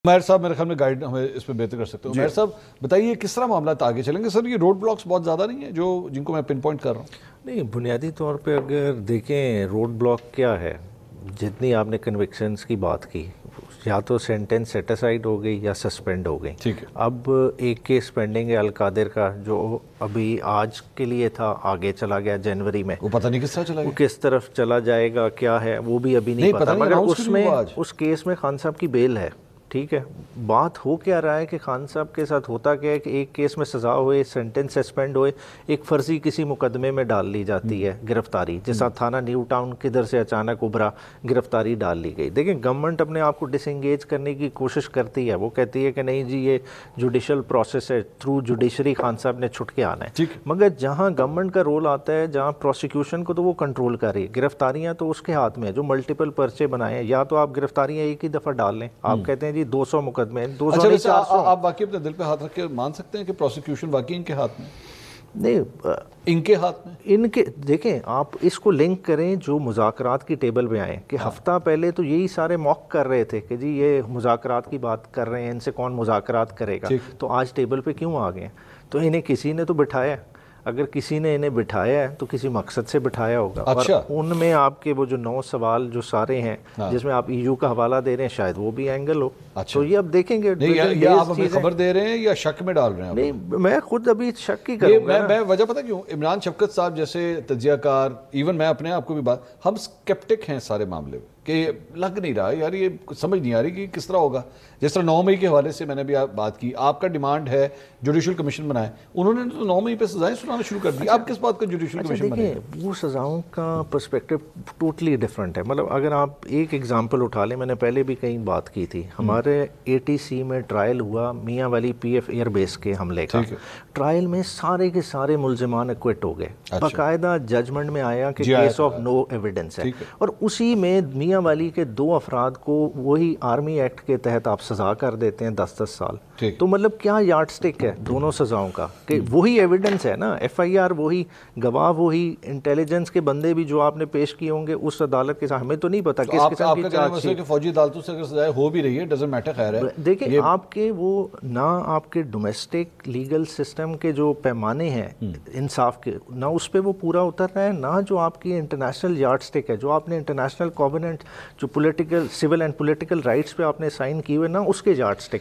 عمیر صاحب میرے خیال میں گائیڈ ہمیں اس پہ بہتر کر سکتے ہیں. عمیر صاحب بتائیے کس طرح معاملات آگے چلیں گے؟ سر یہ روڈ بلاکس بہت زیادہ نہیں ہیں جن کو میں پن پوائنٹ کر رہا ہوں؟ نہیں، بنیادی طور پہ اگر دیکھیں روڈ بلاک کیا ہے، جتنی آپ نے کنوکشنز کی بات کی، یا تو سینٹنس سیٹ اسائڈ ہو گئی یا سسپینڈ ہو گئی. ٹھیک ہے. اب ایک کیس پینڈنگ ہے القادر کا، جو ابھی آج کے لیے تھا، آگے چلا گیا جنوری میں. وہ پتہ نہیں کس طرح چلا گیا، وہ کس طرف چلا جائے گا کیا ہے وہ بھی ابھی نہیں پتا. مگر اس کیس میں خان صاحب کی بیل ہے. ٹھیک ہے، بات ہو کیا رہا ہے کہ خان صاحب کے ساتھ ہوتا کیا ہے کہ ایک کیس میں سزا ہوئے، سینٹنس سسپینڈ ہوئے، ایک فرضی کسی مقدمے میں ڈال لی جاتی ہے گرفتاری، جیسا تھانہ نیو ٹاؤن کدھر سے اچانک ابھرا، گرفتاری ڈال لی گئی. دیکھیں گورنمنٹ اپنے آپ کو ڈس انگیج کرنے کی کوشش کرتی ہے، وہ کہتی ہے کہ نہیں جی یہ جوڈیشل پروسیس ہے، تھرو جوڈیشری خان صاحب نے چھٹ کے آنا ہے. مگر جہاں گورنمنٹ کا رول آتا ہے، جہاں پروسیکیوشن کو تو وہ کنٹرول کر رہی ہے، گرفتاریاں تو اس کے ہاتھ میں ہے جو ملٹیپل پرچے بنائے ہیں. یا تو آپ گرفتاریاں ایک ہی دفعہ ڈال لیں، آپ کہتے ہیں 200 مقدمے، 200 نہیں 400. آپ واقعی اپنے دل پہ ہاتھ رکھ کے مان سکتے ہیں کہ پروسیکیوشن واقعی ان کے ہاتھ میں؟ نہیں، ان کے ہاتھ میں ان کے دیکھیں آپ اس کو لنک کریں جو مذاکرات کی ٹیبل پہ آئیں کہ ہفتہ پہلے تو یہی سارے موک کر رہے تھے کہ جی یہ مذاکرات کی بات کر رہے ہیں، ان سے کون مذاکرات کرے گا، تو آج ٹیبل پہ کیوں آ گئے؟ تو انہیں کسی نے تو بٹھایا ہے. اگر کسی نے انہیں بٹھایا ہے تو کسی مقصد سے بٹھایا ہوگا. اور ان میں آپ کے وہ جو 9 سوال جو سارے ہیں جس میں آپ EU کا حوالہ دے رہے ہیں، شاید وہ بھی اینگل ہو. تو یہ اب دیکھیں گے. یا آپ ہمیں خبر دے رہے ہیں یا شک میں ڈال رہے ہیں؟ نہیں، میں خود ابھی شک ہی کروں گا. میں وجہ پتہ کیوں؟ عمران شفقت صاحب جیسے تجزیہ کار، ایون میں اپنے آپ کو بھی ہم سکیپٹک ہیں سارے معاملے میں کہ لگ نہیں رہا یار، یہ سمجھ نہیں آ رہی کہ کس طرح ہوگا. جس طرح 9 مئی کے حوالے سے میں نے بھی بات کی، آپ کا ڈیمانڈ ہے جوڈیشل کمیشن بنائے، انہوں نے تو 9 مئی پہ سزائیں سنانا شروع کر دی. آپ کس بات کا جوڈیشل کمیشن بنائے؟ دیکھیں وہ سزاؤں کا پرسپیکٹو ٹوٹلی ڈیفرنٹ ہے. مطلب اگر آپ ایک ایگزامپل اٹھا لیں، میں نے پہلے بھی کہیں بات کی تھی، ہمارے ATC میں ٹرائل ہوا میاں والی PF ایئر بیس کے حملے کا. ٹرائل میں سارے کے سارے ملزمان ایکوٹ ہو گئے، باقاعدہ ججمنٹ میں آیا کہ کیس آف نو ایویڈنس ہے. اور اسی میں میاں والی کے 2 افراد کو وہی آرمی ایکٹ کے تحت آپ سزا کر دیتے ہیں 10-10 سال. تو مطلب کیا یارڈ سٹک ہے دونوں سزاؤں کا کہ وہی ایویڈنس ہے نا، FIR وہی، گواہ وہی، انٹیلیجنس کے بندے بھی جو آپ نے پیش کیے ہوں گے اس عدالت کے ساتھ. ہمیں تو نہیں پتا کس قسم کی چارج شیٹ. فوجی عدالتوں سے اگر سزائیں ہو بھی رہی ہے ڈزنٹ میٹر، خیر ہے. دیکھیں آپ کے وہ نہ آپ کے ڈومیسٹک لیگل سسٹم کے جو پیمانے ہیں انصاف کے، نہ اس پہ وہ پورا اتر رہا ہے، نہ جو آپ کی انٹرنیشنل یارڈ سٹک ہے، جو آپ نے انٹرنیشنل کووننٹ جو political civil and political rights پہ آپ نے سائن کی ہوئے، نہ اس کے یارڈ سٹک